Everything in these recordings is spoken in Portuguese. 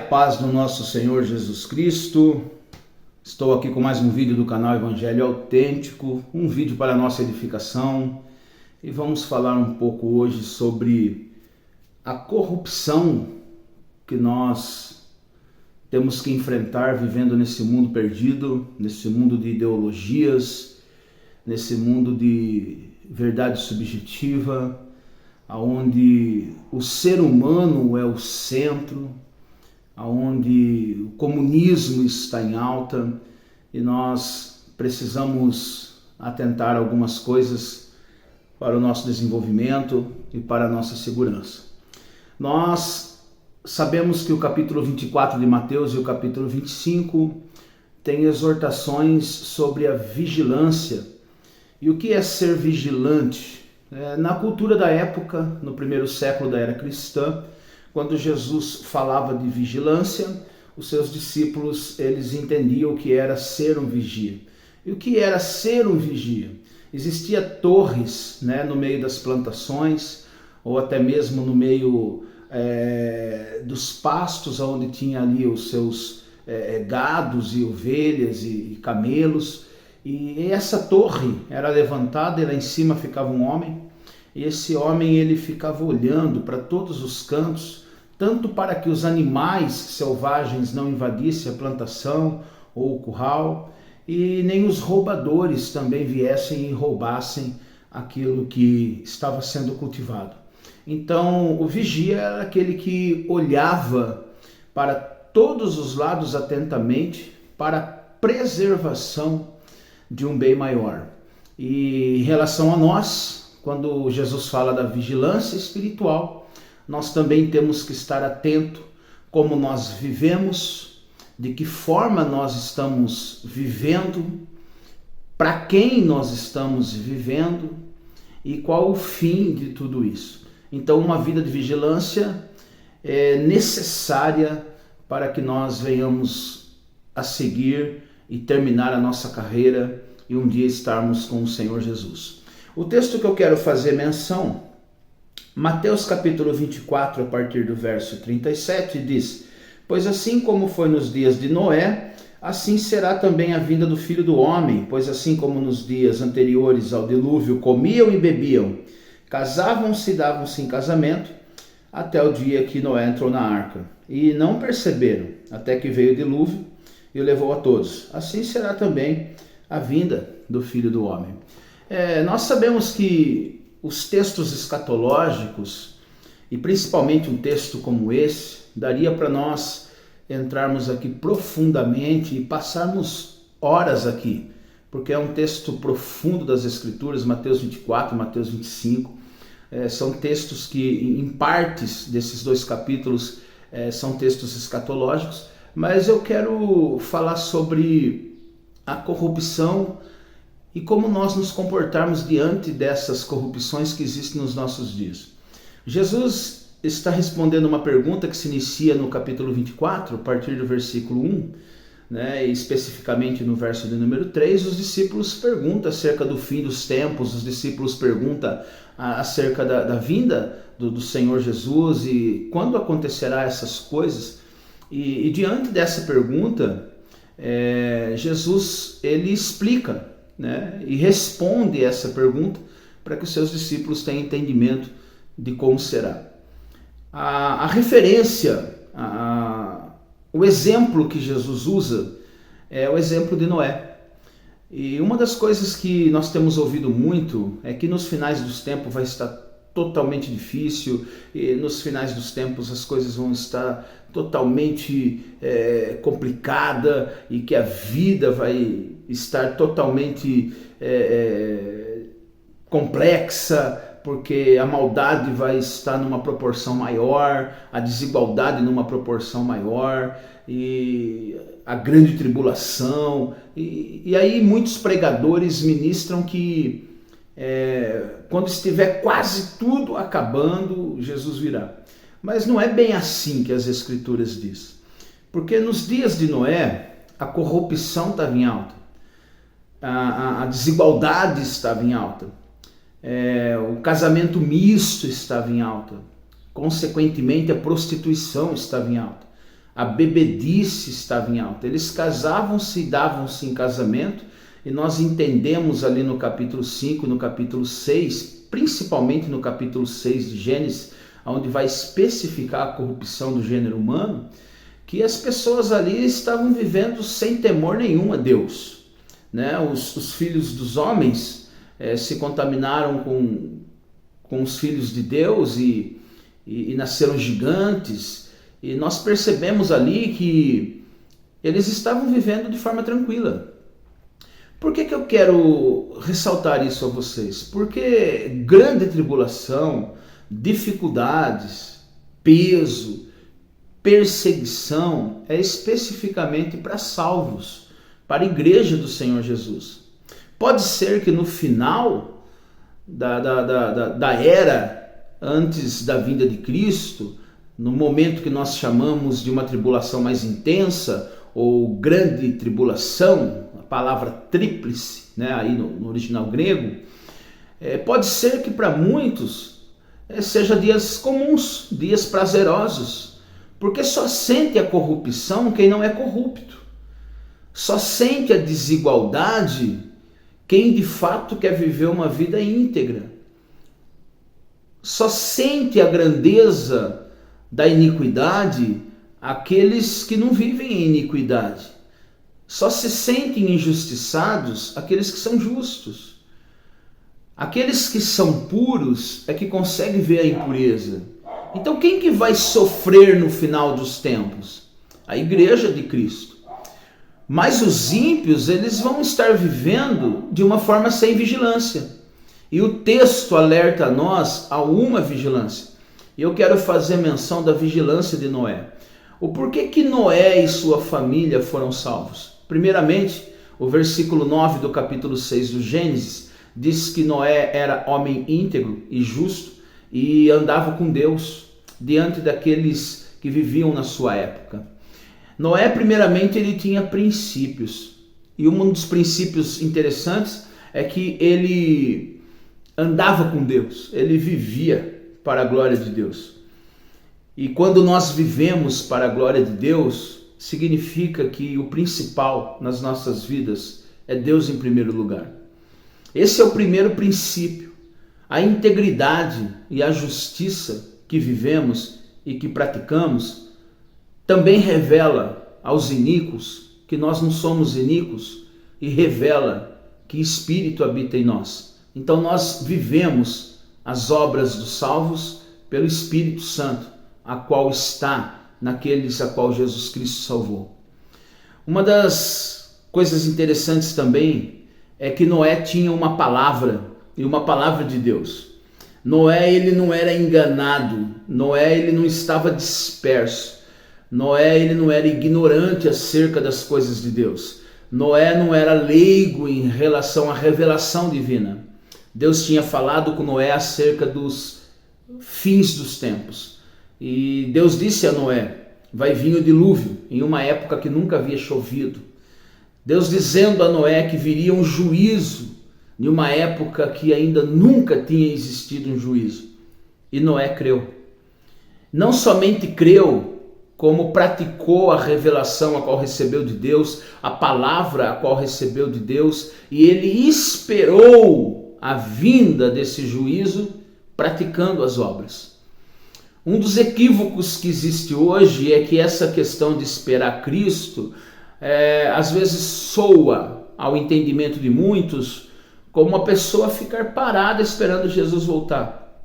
paz do nosso Senhor Jesus Cristo. Estou aqui com mais um vídeo do canal Evangelho Autêntico, um vídeo para a nossa edificação, e vamos falar um pouco hoje sobre a corrupção que nós temos que enfrentar vivendo nesse mundo perdido, nesse mundo de ideologias, nesse mundo de verdade subjetiva, onde o ser humano é o centro, onde o comunismo está em alta, e nós precisamos atentar algumas coisas para o nosso desenvolvimento e para a nossa segurança. Nós sabemos que o capítulo 24 de Mateus e o capítulo 25 têm exortações sobre a vigilância. E o que é ser vigilante? Na cultura da época, no primeiro século da era cristã, quando Jesus falava de vigilância, os seus discípulos eles entendiam o que era ser um vigia. E o que era ser um vigia? Existia torres, no meio das plantações, ou até mesmo no meio dos pastos, onde tinha ali os seus gados e ovelhas e camelos. E essa torre era levantada e lá em cima ficava um homem, e esse homem ele ficava olhando para todos os cantos, tanto para que os animais selvagens não invadissem a plantação ou o curral, e nem os roubadores também viessem e roubassem aquilo que estava sendo cultivado. Então o vigia era aquele que olhava para todos os lados atentamente para a preservação de um bem maior. E em relação a nós, quando Jesus fala da vigilância espiritual, nós também temos que estar atento como nós vivemos, de que forma nós estamos vivendo, para quem nós estamos vivendo e qual o fim de tudo isso. Então, uma vida de vigilância é necessária para que nós venhamos a seguir e terminar a nossa carreira e um dia estarmos com o Senhor Jesus. O texto que eu quero fazer menção, Mateus capítulo 24, a partir do verso 37, diz: Pois assim como foi nos dias de Noé, assim será também a vinda do Filho do Homem, pois assim como nos dias anteriores ao dilúvio comiam e bebiam, casavam-se e davam-se em casamento, até o dia que Noé entrou na arca, e não perceberam, até que veio o dilúvio e o levou a todos. Assim será também a vinda do Filho do Homem. Nós sabemos que os textos escatológicos, e principalmente um texto como esse, daria para nós entrarmos aqui profundamente e passarmos horas aqui, porque é um texto profundo das Escrituras, Mateus 24, Mateus 25, são textos que, em partes desses dois capítulos, são textos escatológicos, mas eu quero falar sobre a corrupção e como nós nos comportarmos diante dessas corrupções que existem nos nossos dias. Jesus está respondendo uma pergunta que se inicia no capítulo 24, a partir do versículo 1, e especificamente no verso de número 3, os discípulos perguntam acerca do fim dos tempos, os discípulos perguntam acerca da vinda do Senhor Jesus e quando acontecerá essas coisas. E diante dessa pergunta, Jesus ele explica, e responde essa pergunta para que os seus discípulos tenham entendimento de como será. A referência, o exemplo que Jesus usa é o exemplo de Noé. E uma das coisas que nós temos ouvido muito é que nos finais dos tempos vai estar totalmente difícil, e nos finais dos tempos as coisas vão estar totalmente complicada, e que a vida vai estar totalmente complexa, porque a maldade vai estar numa proporção maior, a desigualdade numa proporção maior, e a grande tribulação. E aí muitos pregadores ministram que quando estiver quase tudo acabando, Jesus virá. Mas não é bem assim que as Escrituras dizem. Porque nos dias de Noé, a corrupção estava em alta, a desigualdade estava em alta, o casamento misto estava em alta, consequentemente a prostituição estava em alta, a bebedice estava em alta. Eles casavam-se e davam-se em casamento, e nós entendemos ali no capítulo 5 e no capítulo 6, principalmente no capítulo 6 de Gênesis, onde vai especificar a corrupção do gênero humano, que as pessoas ali estavam vivendo sem temor nenhum a Deus. Né? Os filhos dos homens se contaminaram com os filhos de Deus e nasceram gigantes, e nós percebemos ali que eles estavam vivendo de forma tranquila. Por que eu quero ressaltar isso a vocês? Porque grande tribulação, dificuldades, peso, perseguição é especificamente para salvos, para a igreja do Senhor Jesus. Pode ser que no final da era antes da vinda de Cristo, no momento que nós chamamos de uma tribulação mais intensa ou grande tribulação, a palavra tríplice, né, aí no original grego, pode ser que para muitos seja dias comuns, dias prazerosos, porque só sente a corrupção quem não é corrupto, só sente a desigualdade quem de fato quer viver uma vida íntegra, só sente a grandeza da iniquidade aqueles que não vivem em iniquidade, só se sentem injustiçados aqueles que são justos. Aqueles que são puros é que conseguem ver a impureza. Então quem que vai sofrer no final dos tempos? A igreja de Cristo. Mas os ímpios, eles vão estar vivendo de uma forma sem vigilância. E o texto alerta a nós a uma vigilância. E eu quero fazer menção da vigilância de Noé. O porquê que Noé e sua família foram salvos? Primeiramente, o versículo 9 do capítulo 6 do Gênesis diz que Noé era homem íntegro e justo e andava com Deus diante daqueles que viviam na sua época. Noé, primeiramente, ele tinha princípios. E um dos princípios interessantes é que ele andava com Deus, ele vivia para a glória de Deus. E quando nós vivemos para a glória de Deus, significa que o principal nas nossas vidas é Deus em primeiro lugar. Esse é o primeiro princípio. A integridade e a justiça que vivemos e que praticamos também revela aos iníquos que nós não somos iníquos e revela que Espírito habita em nós. Então nós vivemos as obras dos salvos pelo Espírito Santo, a qual está naqueles a qual Jesus Cristo salvou. Uma das coisas interessantes também é que Noé tinha uma palavra, e uma palavra de Deus. Noé, ele não era enganado, Noé, ele não estava disperso, Noé, ele não era ignorante acerca das coisas de Deus, Noé não era leigo em relação à revelação divina. Deus tinha falado com Noé acerca dos fins dos tempos, e Deus disse a Noé: vai vir o dilúvio em uma época que nunca havia chovido. Deus dizendo a Noé que viria um juízo em uma época que ainda nunca tinha existido um juízo. E Noé creu. Não somente creu, como praticou a revelação a qual recebeu de Deus, a palavra a qual recebeu de Deus, e ele esperou a vinda desse juízo praticando as obras. Um dos equívocos que existe hoje é que essa questão de esperar Cristo às vezes soa ao entendimento de muitos como uma pessoa ficar parada esperando Jesus voltar.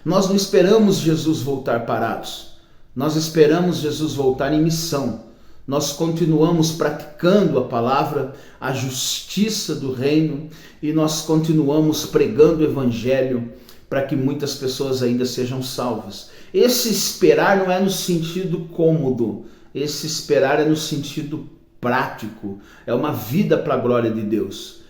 Nós não esperamos Jesus voltar parados. Nós esperamos Jesus voltar em missão. Nós continuamos praticando a palavra, a justiça do reino, e nós continuamos pregando o evangelho para que muitas pessoas ainda sejam salvas. Esse esperar não é no sentido cômodo, esse esperar é no sentido prático, é uma vida para a glória de Deus.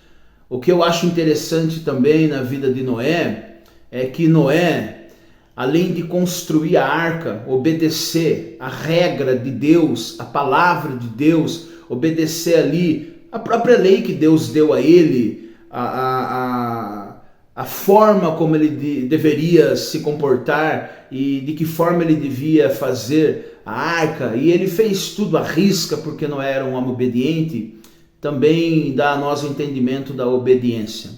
O que eu acho interessante também na vida de Noé é que Noé, além de construir a arca, obedecer a regra de Deus, a palavra de Deus, obedecer ali a própria lei que Deus deu a ele, a forma como ele deveria se comportar e de que forma ele devia fazer a arca, e ele fez tudo à risca porque Noé era um homem obediente, também dá a nós o entendimento da obediência.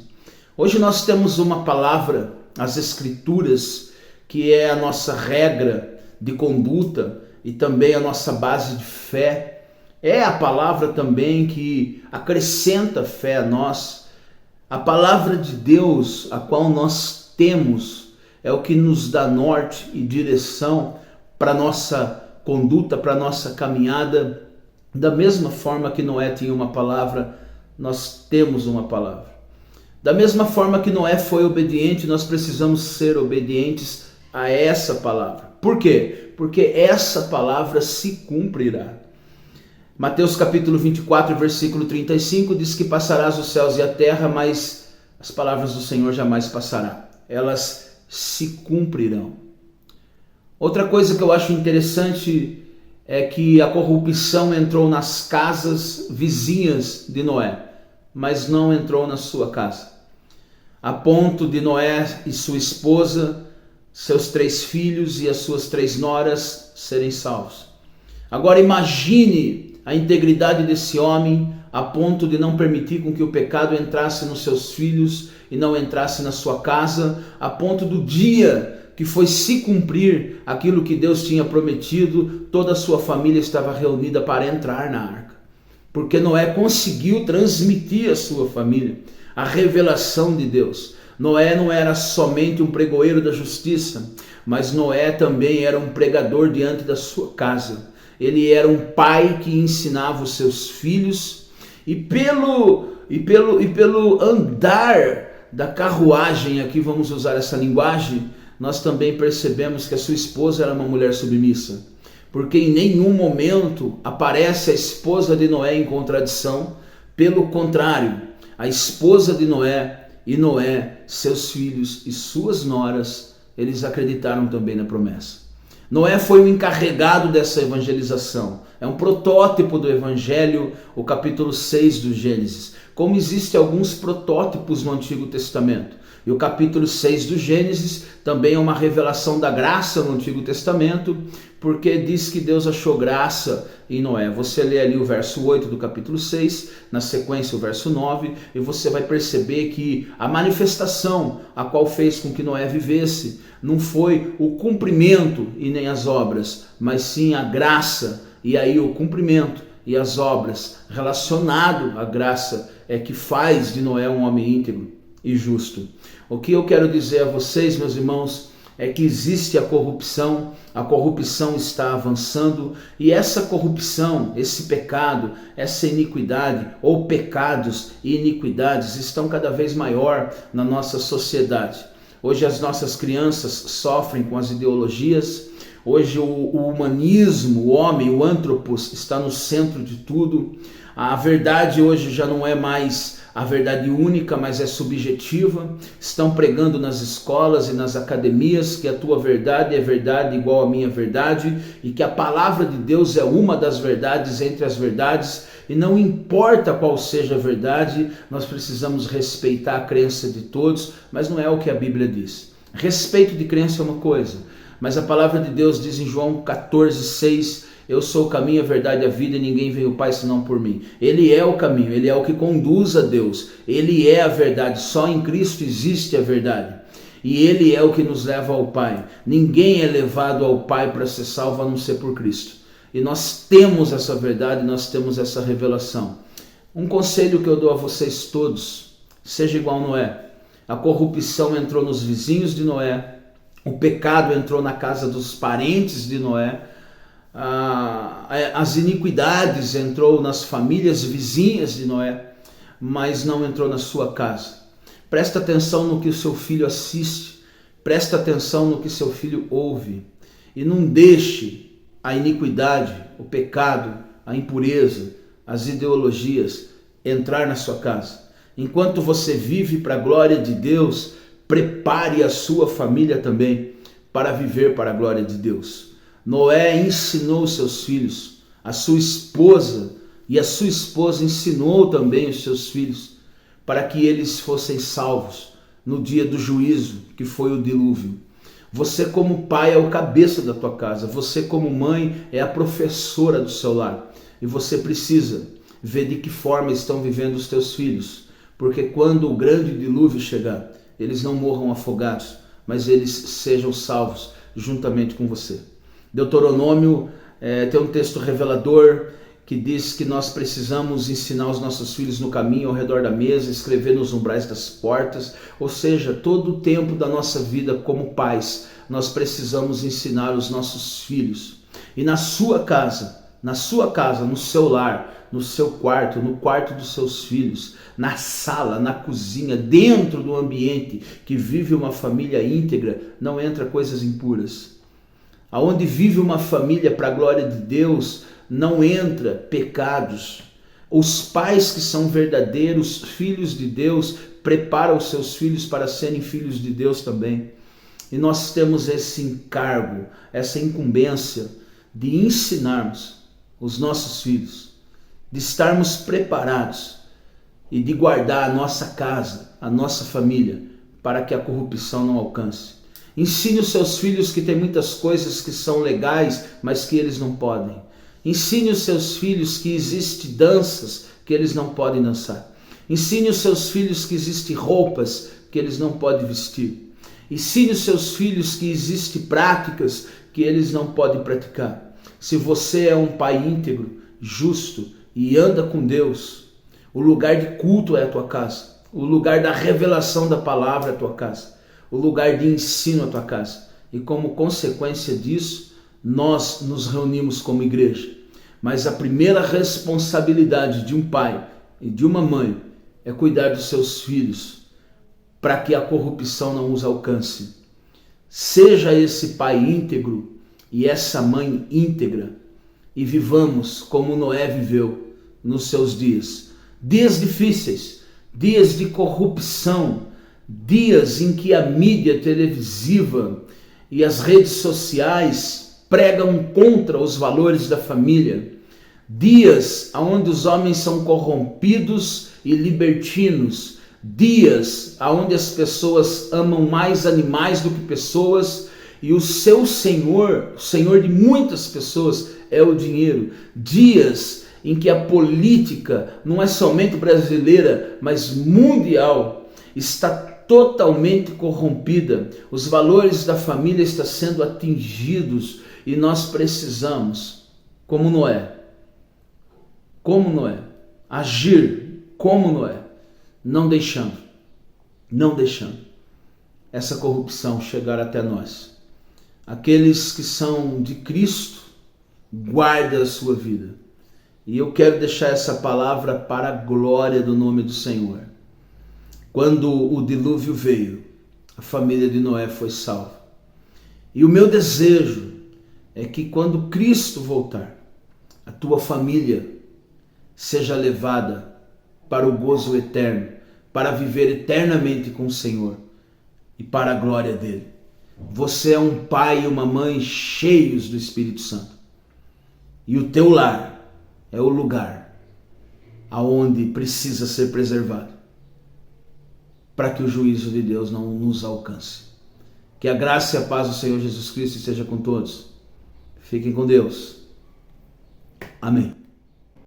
Hoje nós temos uma palavra, as Escrituras, que é a nossa regra de conduta e também a nossa base de fé. É a palavra também que acrescenta fé a nós. A palavra de Deus, a qual nós temos, é o que nos dá norte e direção para a nossa conduta, para a nossa caminhada. Da mesma forma que Noé tinha uma palavra, nós temos uma palavra. Da mesma forma que Noé foi obediente, nós precisamos ser obedientes a essa palavra. Por quê? Porque essa palavra se cumprirá. Mateus capítulo 24, versículo 35 diz que passarás os céus e a terra, mas as palavras do Senhor jamais passarão. Elas se cumprirão. Outra coisa que eu acho interessante é que a corrupção entrou nas casas vizinhas de Noé, mas não entrou na sua casa. A ponto de Noé e sua esposa, seus 3 filhos e as suas 3 noras serem salvos. Agora imagine a integridade desse homem a ponto de não permitir com que o pecado entrasse nos seus filhos e não entrasse na sua casa, a ponto do dia que foi se cumprir aquilo que Deus tinha prometido, toda a sua família estava reunida para entrar na arca. Porque Noé conseguiu transmitir à sua família a revelação de Deus. Noé não era somente um pregoeiro da justiça, mas Noé também era um pregador diante da sua casa. Ele era um pai que ensinava os seus filhos e pelo andar da carruagem, aqui vamos usar essa linguagem, nós também percebemos que a sua esposa era uma mulher submissa, porque em nenhum momento aparece a esposa de Noé em contradição. Pelo contrário, a esposa de Noé e Noé, seus filhos e suas noras, eles acreditaram também na promessa. Noé foi o encarregado dessa evangelização. É um protótipo do Evangelho, o capítulo 6 do Gênesis. Como existem alguns protótipos no Antigo Testamento. E o capítulo 6 do Gênesis também é uma revelação da graça no Antigo Testamento, porque diz que Deus achou graça em Noé. Você lê ali o verso 8 do capítulo 6, na sequência o verso 9, e você vai perceber que a manifestação a qual fez com que Noé vivesse não foi o cumprimento e nem as obras, mas sim a graça, e aí o cumprimento e as obras relacionado à graça é que faz de Noé um homem íntegro e justo. O que eu quero dizer a vocês, meus irmãos, é que existe a corrupção está avançando, e essa corrupção, esse pecado, essa iniquidade, ou pecados e iniquidades estão cada vez maior na nossa sociedade. Hoje as nossas crianças sofrem com as ideologias, hoje o humanismo, o homem, o antropos está no centro de tudo. A verdade hoje já não é mais a verdade única, mas é subjetiva. Estão pregando nas escolas e nas academias que a tua verdade é verdade igual à minha verdade e que a palavra de Deus é uma das verdades entre as verdades, e não importa qual seja a verdade, nós precisamos respeitar a crença de todos, mas não é o que a Bíblia diz. Respeito de crença é uma coisa, mas a palavra de Deus diz em João 14:6, eu sou o caminho, a verdade e a vida, e ninguém vem ao Pai senão por mim. Ele é o caminho, ele é o que conduz a Deus, ele é a verdade, só em Cristo existe a verdade. E ele é o que nos leva ao Pai. Ninguém é levado ao Pai para ser salvo a não ser por Cristo. E nós temos essa verdade, nós temos essa revelação. Um conselho que eu dou a vocês todos, seja igual Noé. A corrupção entrou nos vizinhos de Noé, o pecado entrou na casa dos parentes de Noé, as iniquidades entrou nas famílias vizinhas de Noé, mas não entrou na sua casa. Presta atenção no que o seu filho assiste, presta atenção no que seu filho ouve, e não deixe a iniquidade, o pecado, a impureza, as ideologias entrar na sua casa. Enquanto você vive para a glória de Deus, prepare a sua família também para viver para a glória de Deus. Noé ensinou seus filhos, a sua esposa, e a sua esposa ensinou também os seus filhos, para que eles fossem salvos no dia do juízo, que foi o dilúvio. Você como pai é o cabeça da tua casa. Você como mãe é a professora do seu lar. E você precisa ver de que forma estão vivendo os teus filhos. Porque quando o grande dilúvio chegar, eles não morram afogados, mas eles sejam salvos juntamente com você. Deuteronômio tem um texto revelador que diz que nós precisamos ensinar os nossos filhos no caminho, ao redor da mesa, escrever nos umbrais das portas, ou seja, todo o tempo da nossa vida como pais, nós precisamos ensinar os nossos filhos. E na sua casa, no seu lar, no seu quarto, no quarto dos seus filhos, na sala, na cozinha, dentro do ambiente que vive uma família íntegra, não entra coisas impuras. Aonde vive uma família para a glória de Deus, não entra pecados. Os pais que são verdadeiros filhos de Deus preparam os seus filhos para serem filhos de Deus também. E nós temos esse encargo, essa incumbência de ensinarmos os nossos filhos, de estarmos preparados e de guardar a nossa casa, a nossa família, para que a corrupção não alcance. Ensine os seus filhos que tem muitas coisas que são legais, mas que eles não podem. Ensine os seus filhos que existem danças que eles não podem dançar. Ensine os seus filhos que existem roupas que eles não podem vestir. Ensine os seus filhos que existem práticas que eles não podem praticar. Se você é um pai íntegro, justo e anda com Deus, o lugar de culto é a tua casa. O lugar da revelação da palavra é a tua casa. O lugar de ensino é a tua casa. E como consequência disso, nós nos reunimos como igreja. Mas a primeira responsabilidade de um pai e de uma mãe é cuidar dos seus filhos, para que a corrupção não os alcance. Seja esse pai íntegro e essa mãe íntegra, e vivamos como Noé viveu nos seus dias. Dias difíceis, dias de corrupção, dias em que a mídia televisiva e as redes sociais pregam contra os valores da família, dias onde os homens são corrompidos e libertinos, dias onde as pessoas amam mais animais do que pessoas e o seu senhor, o senhor de muitas pessoas, é o dinheiro, dias em que a política, não é somente brasileira, mas mundial, está totalmente corrompida, os valores da família estão sendo atingidos e nós precisamos, como Noé, agir como Noé, não deixando essa corrupção chegar até nós. Aqueles que são de Cristo, guardem a sua vida. E eu quero deixar essa palavra para a glória do nome do Senhor. Quando o dilúvio veio, a família de Noé foi salva. E o meu desejo é que quando Cristo voltar, a tua família seja levada para o gozo eterno, para viver eternamente com o Senhor e para a glória dele. Você é um pai e uma mãe cheios do Espírito Santo. E o teu lar é o lugar aonde precisa ser preservado, para que o juízo de Deus não nos alcance. Que a graça e a paz do Senhor Jesus Cristo esteja com todos. Fiquem com Deus. Amém.